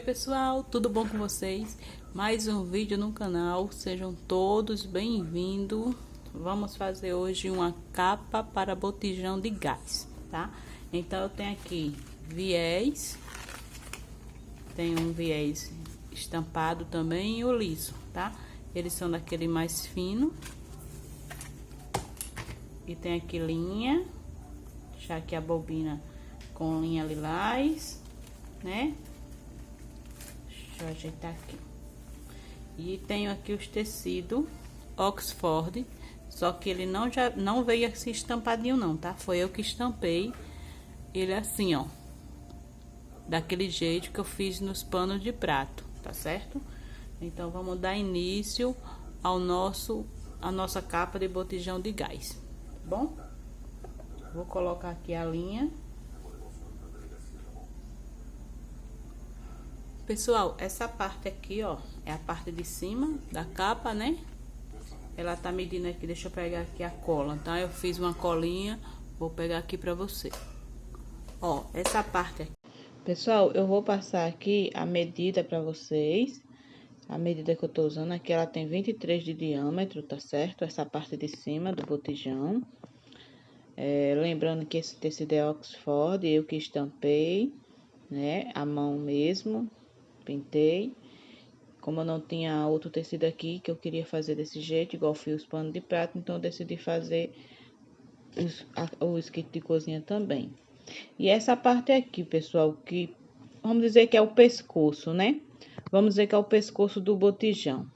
pessoal, tudo bom com vocês? Mais um vídeo no canal, sejam todos bem-vindos. Vamos fazer hoje uma capa para botijão de gás, tá? Então eu tenho aqui viés, tem um viés estampado também e o liso, tá? Eles são daquele mais fino. E tem aqui linha, deixar aqui a bobina com linha lilás, né? Deixa eu ajeitar aqui. E tenho aqui os tecidos Oxford, só que ele não veio assim estampadinho não, tá? Foi eu que estampei ele assim, ó. Daquele jeito que eu fiz nos panos de prato, tá certo? Então, vamos dar início ao a nossa capa de botijão de gás, tá bom? Vou colocar aqui a linha. Pessoal, essa parte aqui, ó, é a parte de cima da capa, né? Ela tá medindo aqui, deixa eu pegar aqui a cola, tá? Eu fiz uma colinha, vou pegar aqui pra você. Ó, essa parte aqui. Pessoal, eu vou passar aqui a medida pra vocês. A medida que eu tô usando aqui, ela tem 23 de diâmetro, tá certo? Essa parte de cima do botijão. Lembrando que esse tecido é Oxford, eu que estampei, né? A mão mesmo. Pintei. Como eu não tinha outro tecido aqui que eu queria fazer desse jeito, igual fiz os panos de prato, então eu decidi fazer os kits de cozinha também. E essa parte aqui, pessoal, que vamos dizer que é o pescoço, né? Vamos dizer que é o pescoço do botijão.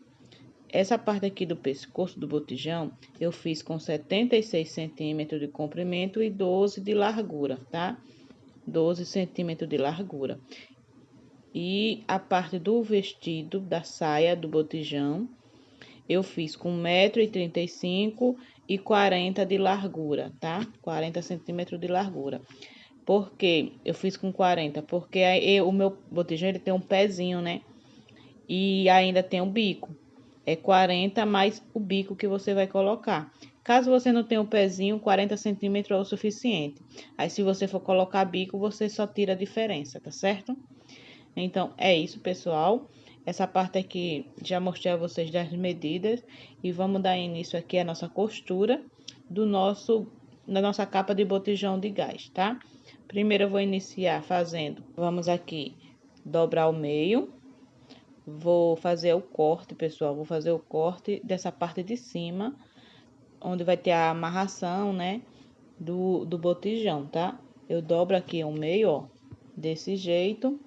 Essa parte aqui do pescoço do botijão, eu fiz com 76 centímetros de comprimento e 12 de largura, tá? 12 centímetros de largura. E a parte do vestido, da saia do botijão, eu fiz com 1,35 m e 40 de largura, tá? 40 centímetros de largura. Por que eu fiz com 40? Porque o meu botijão, ele tem um pezinho, né? E ainda tem um bico. É 40 mais o bico que você vai colocar. Caso você não tenha o pezinho, 40 centímetros é o suficiente. Aí, se você for colocar bico, você só tira a diferença, tá certo? Então, é isso, pessoal. Essa parte aqui já mostrei a vocês das medidas. E vamos dar início aqui à nossa costura da nossa capa de botijão de gás, tá? Primeiro eu vou iniciar fazendo, vamos aqui dobrar o meio. Vou fazer o corte, pessoal. Vou fazer o corte dessa parte de cima, onde vai ter a amarração, né? Do botijão, tá? Eu dobro aqui o meio, ó, desse jeito.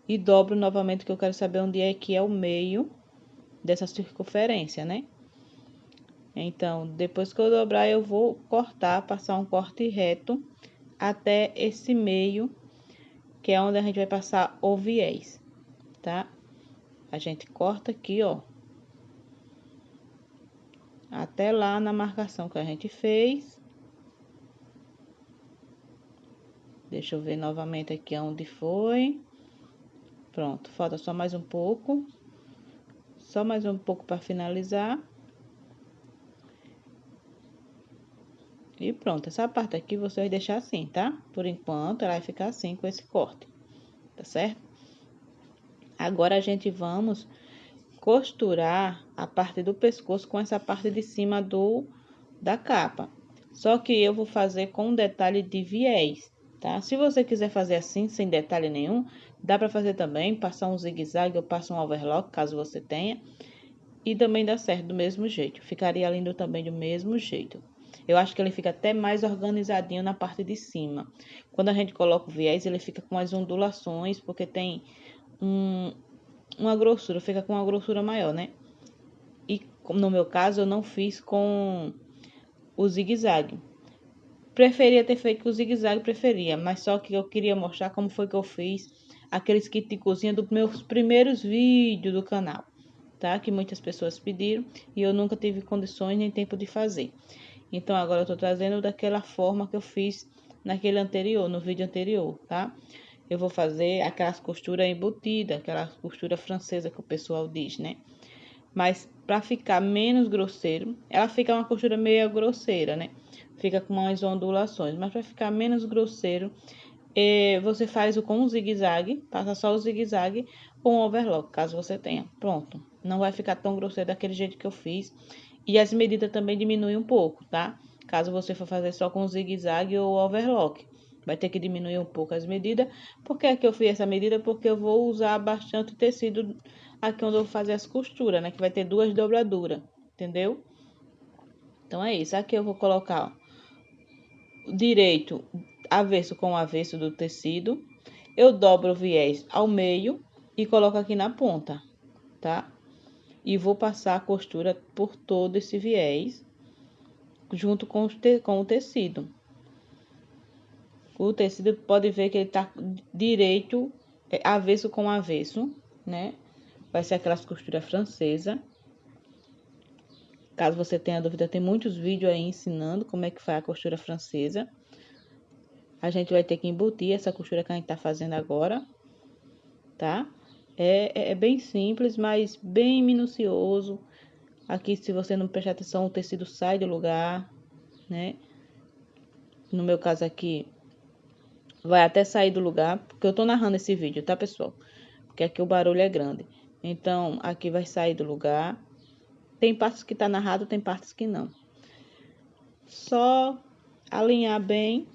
E dobro novamente, que eu quero saber onde é que é o meio dessa circunferência, né? Então, depois que eu dobrar, eu vou cortar, passar um corte reto até esse meio, que é onde a gente vai passar o viés, tá? A gente corta aqui, ó, até lá na marcação que a gente fez. Deixa eu ver novamente aqui onde foi. Pronto, falta só mais um pouco. Só mais um pouco para finalizar. E pronto, essa parte aqui você vai deixar assim, tá? Por enquanto, ela vai ficar assim com esse corte, tá certo? Agora, a gente vamos costurar a parte do pescoço com essa parte de cima da capa. Só que eu vou fazer com um detalhe de viés, tá? Se você quiser fazer assim, sem detalhe nenhum, dá pra fazer também, passar um zigue-zague ou passar um overlock, caso você tenha. E também dá certo do mesmo jeito, ficaria lindo também do mesmo jeito. Eu acho que ele fica até mais organizadinho na parte de cima. Quando a gente coloca o viés, ele fica com as ondulações, porque tem uma grossura, fica com uma grossura maior, né? E no meu caso, eu não fiz com o zigue-zague. Preferia ter feito com o zigue-zague, preferia, mas só que eu queria mostrar como foi que eu fiz aqueles kits de cozinha dos meus primeiros vídeos do canal, tá? Que muitas pessoas pediram e eu nunca tive condições nem tempo de fazer. Então, agora eu tô trazendo daquela forma que eu fiz naquele anterior, no vídeo anterior, tá? Eu vou fazer aquelas costuras embutidas, aquela costura francesa que o pessoal diz, né? Mas para ficar menos grosseiro, ela fica uma costura meio grosseira, né? Fica com umas ondulações, mas para ficar menos grosseiro, você faz o com o zigue-zague, passa só o zigue-zague com o overlock, caso você tenha. Pronto, não vai ficar tão grosseiro daquele jeito que eu fiz. E as medidas também diminuem um pouco, tá? Caso você for fazer só com o zigue-zague ou overlock, vai ter que diminuir um pouco as medidas. Por que é que eu fiz essa medida? Porque eu vou usar bastante tecido aqui onde eu vou fazer as costuras, né? Que vai ter 2 dobraduras, entendeu? Então é isso. Aqui eu vou colocar direito avesso com avesso do tecido. Eu dobro o viés ao meio e coloco aqui na ponta, tá? E vou passar a costura por todo esse viés, junto com o tecido. O tecido pode ver que ele tá direito, avesso com avesso, né? Vai ser aquelas costuras francesas. Caso você tenha dúvida, tem muitos vídeos aí ensinando como é que faz a costura francesa. A gente vai ter que embutir essa costura que a gente tá fazendo agora, tá? É bem simples, mas bem minucioso. Aqui, se você não prestar atenção, o tecido sai do lugar, né? No meu caso aqui, vai até sair do lugar, porque eu tô narrando esse vídeo, tá, pessoal? Porque aqui o barulho é grande. Então, aqui vai sair do lugar. Tem partes que tá narrado, tem partes que não. Só alinhar bem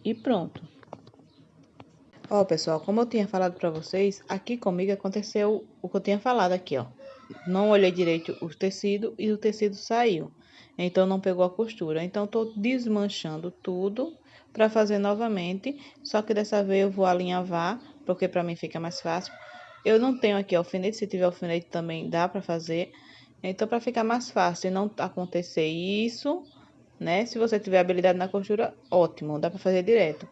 e pronto. Ó, pessoal, como eu tinha falado pra vocês, aqui comigo aconteceu o que eu tinha falado aqui, ó. Não olhei direito o tecido e o tecido saiu. Então, não pegou a costura. Então, tô desmanchando tudo pra fazer novamente. Só que dessa vez eu vou alinhavar, porque pra mim fica mais fácil. Eu não tenho aqui alfinete, se tiver alfinete também dá pra fazer. Então, pra ficar mais fácil e não acontecer isso, né? Se você tiver habilidade na costura, ótimo, dá pra fazer direto.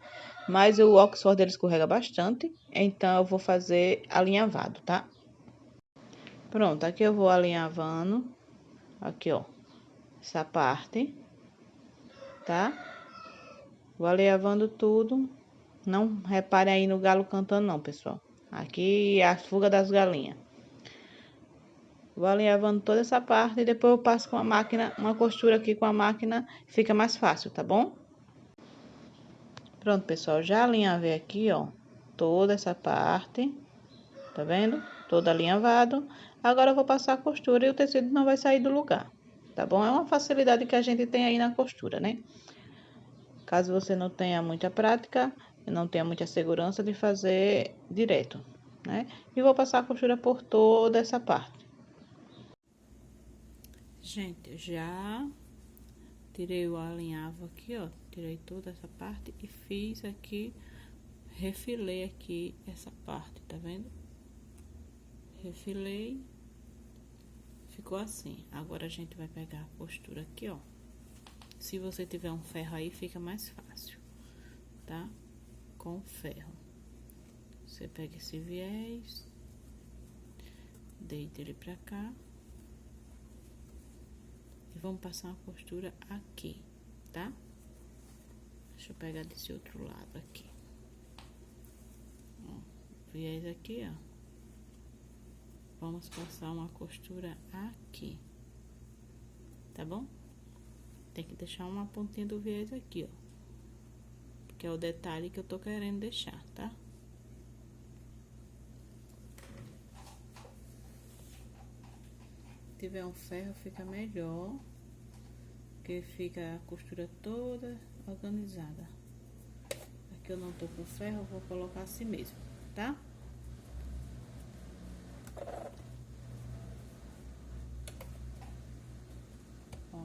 Mas o Oxford ele escorrega bastante, então eu vou fazer alinhavado, tá? Pronto, aqui eu vou alinhavando, aqui ó, essa parte, tá? Vou alinhavando tudo, não repare aí no galo cantando não, pessoal. Aqui é a fuga das galinhas. Vou alinhavando toda essa parte e depois eu passo com a máquina, uma costura aqui com a máquina, fica mais fácil, tá bom? Pronto, pessoal, já alinhavei aqui, ó, toda essa parte, tá vendo? Todo alinhavado. Agora eu vou passar a costura e o tecido não vai sair do lugar, tá bom? É uma facilidade que a gente tem aí na costura, né? Caso você não tenha muita prática, não tenha muita segurança de fazer direto, né? E vou passar a costura por toda essa parte. Gente, eu já tirei o alinhavo aqui, ó. Tirei toda essa parte e fiz aqui, refilei aqui essa parte, tá vendo? Refilei, ficou assim. Agora a gente vai pegar a costura aqui, ó. Se você tiver um ferro aí, fica mais fácil, tá? Com ferro. Você pega esse viés, deita ele pra cá. E vamos passar uma costura aqui, tá? Deixa eu pegar desse outro lado aqui. Ó, viés aqui, ó. Vamos passar uma costura aqui, tá bom? Tem que deixar uma pontinha do viés aqui, ó. Porque é o detalhe que eu tô querendo deixar, tá? Se tiver um ferro, fica melhor. Porque fica a costura toda organizada. Aqui eu não tô com ferro, eu vou colocar assim mesmo, tá? Ó.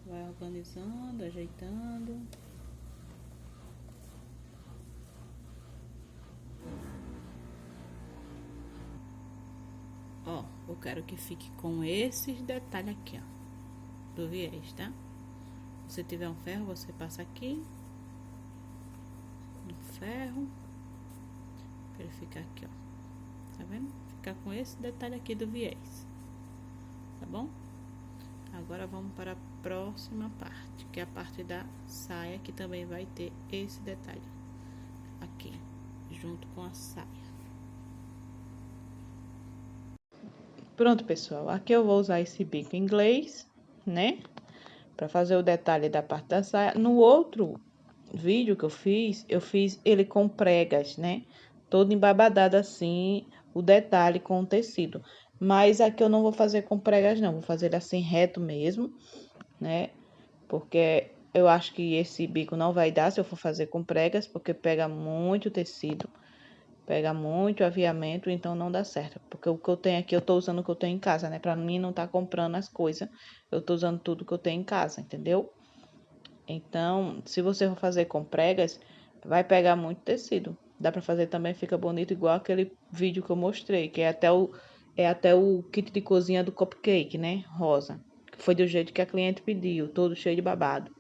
Vai organizando, ajeitando. Ó, eu quero que fique com esses detalhes aqui, ó, do viés, tá? Se você tiver um ferro, você passa aqui no ferro, pra ele ficar aqui, ó, tá vendo? Ficar com esse detalhe aqui do viés, tá bom? Agora vamos para a próxima parte, que é a parte da saia, que também vai ter esse detalhe aqui, junto com a saia. Pronto, pessoal, aqui eu vou usar esse bico inglês, né? Para fazer o detalhe da parte da saia. No outro vídeo que eu fiz ele com pregas, né? Todo embabadado assim, o detalhe com o tecido. Mas aqui eu não vou fazer com pregas não, vou fazer assim reto mesmo, né? Porque eu acho que esse bico não vai dar se eu for fazer com pregas, porque pega muito tecido, pega muito aviamento, então não dá certo. Porque o que eu tenho aqui, eu tô usando o que eu tenho em casa, né? Pra mim não tá comprando as coisas, eu tô usando tudo que eu tenho em casa, entendeu? Então, se você for fazer com pregas, vai pegar muito tecido. Dá pra fazer também, fica bonito, igual aquele vídeo que eu mostrei, que é até o kit de cozinha do cupcake, né? Rosa. Que foi do jeito que a cliente pediu, todo cheio de babado.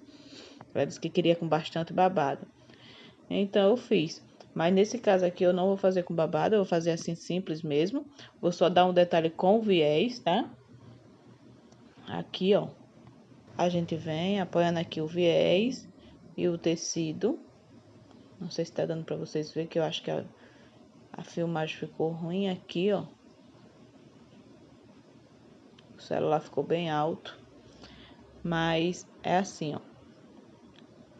Ela disse que queria com bastante babado. Então, eu fiz. Mas nesse caso aqui, eu não vou fazer com babado, eu vou fazer assim simples mesmo. Vou só dar um detalhe com viés, tá? Aqui, ó. A gente vem apoiando aqui o viés e o tecido. Não sei se tá dando pra vocês verem, que eu acho que a filmagem ficou ruim aqui, ó. O celular ficou bem alto. Mas é assim, ó.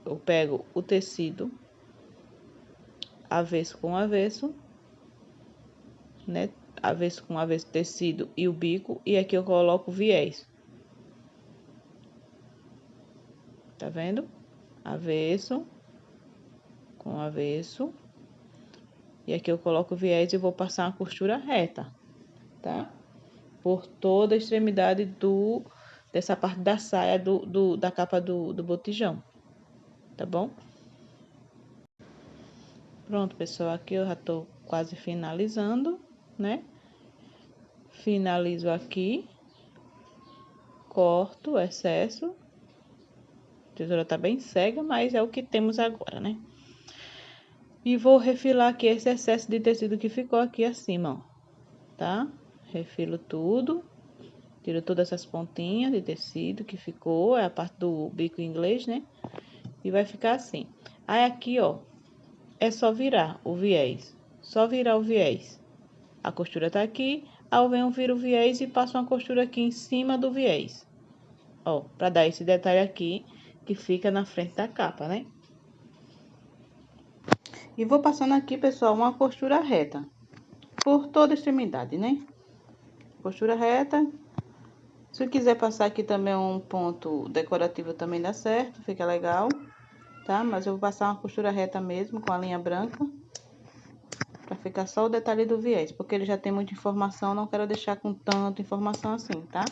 Eu pego o tecido avesso com avesso, né? Avesso com avesso, tecido e o bico. E aqui eu coloco o viés. Tá vendo? Avesso com avesso. E aqui eu coloco o viés e vou passar uma costura reta, tá? Por toda a extremidade dessa parte da saia da capa do botijão, tá bom? Pronto, pessoal, aqui eu já tô quase finalizando, né? Finalizo aqui, corto o excesso. A tesoura tá bem cega, mas é o que temos agora, né? E vou refilar aqui esse excesso de tecido que ficou aqui acima, ó, tá? Refilo tudo. Tiro todas essas pontinhas de tecido que ficou, é a parte do bico inglês, né? E vai ficar assim. Aí aqui, ó, é só virar o viés. Só virar o viés. A costura tá aqui, aí eu venho, viro o viés e passo uma costura aqui em cima do viés. Ó, pra dar esse detalhe aqui, que fica na frente da capa, né? E vou passando aqui, pessoal, uma costura reta. Por toda a extremidade, né? Costura reta. Se quiser passar aqui também um ponto decorativo também dá certo, fica legal, tá? Mas eu vou passar uma costura reta mesmo com a linha branca, pra ficar só o detalhe do viés, porque ele já tem muita informação, não quero deixar com tanta informação assim, tá?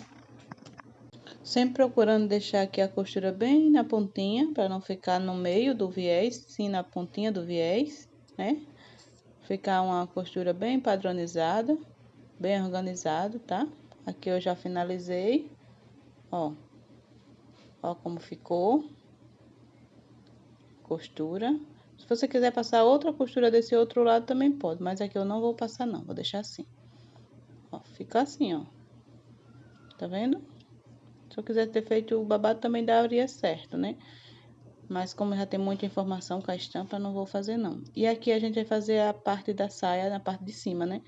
Sempre procurando deixar aqui a costura bem na pontinha, pra não ficar no meio do viés, sim na pontinha do viés, né? Ficar uma costura bem padronizada, bem organizado, tá? Aqui eu já finalizei, ó. Ó como ficou. Costura. Se você quiser passar outra costura desse outro lado, também pode. Mas aqui eu não vou passar, não. Vou deixar assim. Ó, fica assim, ó. Tá vendo? Se eu quiser ter feito o babado, também daria certo, né? Mas como já tem muita informação com a estampa, não vou fazer, não. E aqui a gente vai fazer a parte da saia, na parte de cima, né?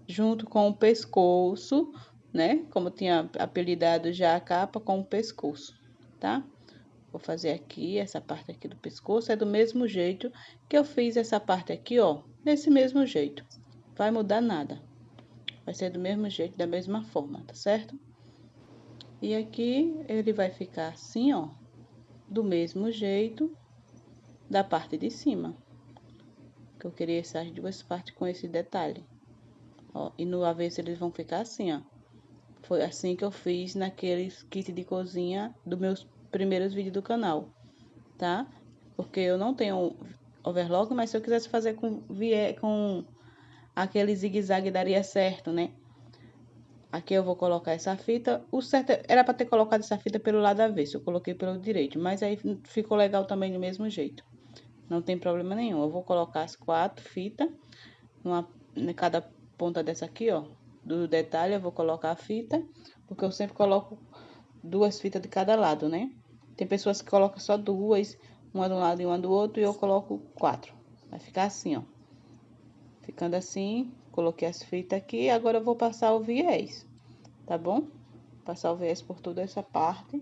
Junto com o pescoço, né? Como tinha apelidado já a capa, com o pescoço, tá? Vou fazer aqui, essa parte aqui do pescoço, é do mesmo jeito que eu fiz essa parte aqui, ó. Desse mesmo jeito. Vai mudar nada. Vai ser do mesmo jeito, da mesma forma, tá certo? E aqui, ele vai ficar assim, ó. Do mesmo jeito da parte de cima. Que eu queria essas duas partes com esse detalhe. Ó, e no avesso eles vão ficar assim, ó. Foi assim que eu fiz naqueles kit de cozinha dos meus primeiros vídeos do canal, tá? Porque eu não tenho overlock, mas se eu quisesse fazer com aquele zigue-zague daria certo, né? Aqui eu vou colocar essa fita. O certo era para ter colocado essa fita pelo lado avesso, eu coloquei pelo direito, mas aí ficou legal também do mesmo jeito. Não tem problema nenhum. Eu vou colocar as 4 fitas, em cada ponta dessa aqui, ó, do detalhe, eu vou colocar a fita, porque eu sempre coloco 2 fitas de cada lado, né? Tem pessoas que colocam só 2, uma de um lado e uma do outro, e eu coloco 4. Vai ficar assim, ó. Ficando assim, coloquei as fitas aqui, agora eu vou passar o viés, tá bom? Passar o viés por toda essa parte.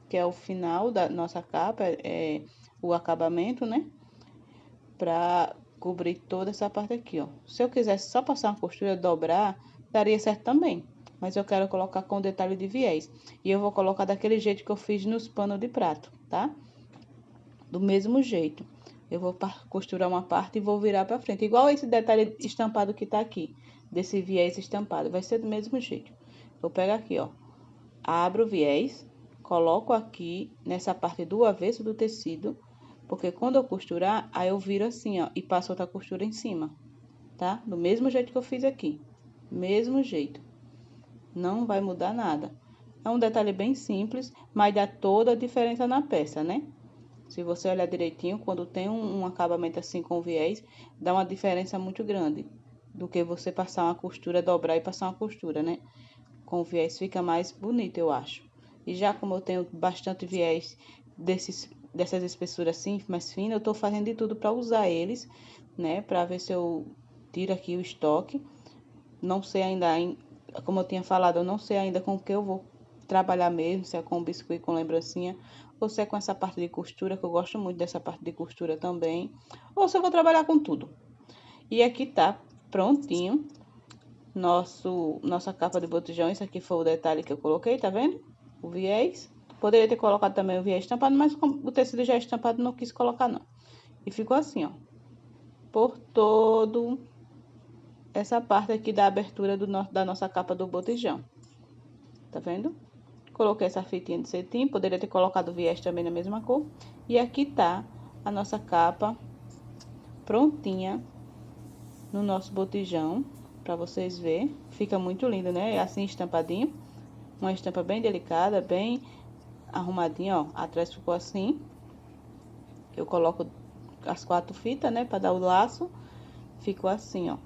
que é o final da nossa capa, é o acabamento, né? Pra cobrir toda essa parte aqui, ó. Se eu quisesse só passar uma costura, dobrar, daria certo também. Mas eu quero colocar com detalhe de viés. E eu vou colocar daquele jeito que eu fiz nos panos de prato, tá? Do mesmo jeito. Eu vou costurar uma parte e vou virar pra frente. Igual esse detalhe estampado que tá aqui. Desse viés estampado. Vai ser do mesmo jeito. Vou pegar aqui, ó. Abro o viés. Coloco aqui nessa parte do avesso do tecido. Porque quando eu costurar, aí eu viro assim, ó. E passo outra costura em cima. Tá? Do mesmo jeito que eu fiz aqui. Mesmo jeito. Não vai mudar nada. É um detalhe bem simples, mas dá toda a diferença na peça, né? Se você olhar direitinho, quando tem um acabamento assim com viés, dá uma diferença muito grande. Do que você passar uma costura, dobrar e passar uma costura, né? Com viés fica mais bonito, eu acho. E já como eu tenho bastante viés dessas espessuras assim, mais finas, eu tô fazendo de tudo para usar eles, né? Pra ver se eu tiro aqui o estoque. Não sei ainda, como eu tinha falado, eu não sei ainda com o que eu vou trabalhar mesmo, se é com biscuit com lembrancinha, ou se é com essa parte de costura, que eu gosto muito dessa parte de costura também, ou se eu vou trabalhar com tudo. E aqui tá prontinho nossa capa de botijão. Esse aqui foi o detalhe que eu coloquei, tá vendo? O viés. Poderia ter colocado também o viés estampado, mas como o tecido já é estampado, não quis colocar não. E ficou assim, ó, por todo essa parte aqui da abertura da nossa capa do botijão. Tá vendo? Coloquei essa fitinha de cetim, poderia ter colocado o viés também na mesma cor. E aqui tá a nossa capa prontinha no nosso botijão, pra vocês verem. Fica muito lindo, né? É assim estampadinho. Uma estampa bem delicada, bem arrumadinha, ó. Atrás ficou assim. Eu coloco as 4 fitas, né? Pra dar o laço. Ficou assim, ó.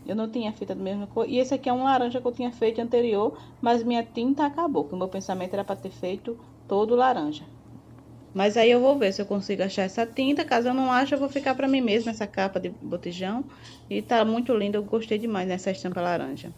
Eu não tinha fita da mesma cor. E esse aqui é um laranja que eu tinha feito anterior, mas minha tinta acabou. Que o meu pensamento era para ter feito todo laranja. Mas aí eu vou ver se eu consigo achar essa tinta. Caso eu não ache, eu vou ficar para mim mesma essa capa de botijão. E tá muito linda, eu gostei demais nessa estampa laranja.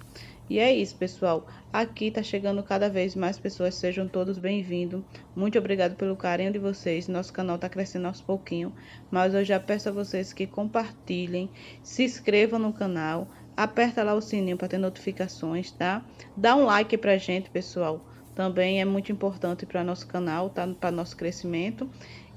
E é isso, pessoal. Aqui tá chegando cada vez mais pessoas, sejam todos bem-vindos. Muito obrigado pelo carinho de vocês. Nosso canal tá crescendo aos pouquinhos, mas eu já peço a vocês que compartilhem, se inscrevam no canal, aperta lá o sininho para ter notificações, tá? Dá um like pra gente, pessoal. Também é muito importante para nosso canal, tá? Para nosso crescimento.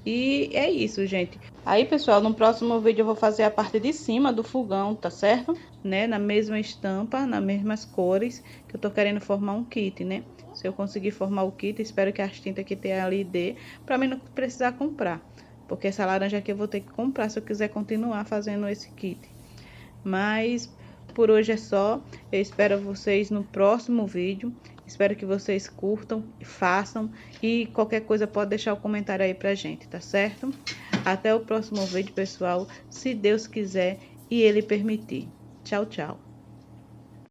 E é isso, gente. Aí, pessoal, no próximo vídeo eu vou fazer a parte de cima do fogão, tá certo? Né? Na mesma estampa, nas mesmas cores, que eu tô querendo formar um kit, né? Se eu conseguir formar o kit, espero que as tintas que tem ali dê, pra mim não precisar comprar. Porque essa laranja aqui eu vou ter que comprar se eu quiser continuar fazendo esse kit. Mas por hoje é só. Eu espero vocês no próximo vídeo. Espero que vocês curtam, façam e qualquer coisa pode deixar o comentário aí pra gente, tá certo? Até o próximo vídeo, pessoal, se Deus quiser e Ele permitir. Tchau, tchau.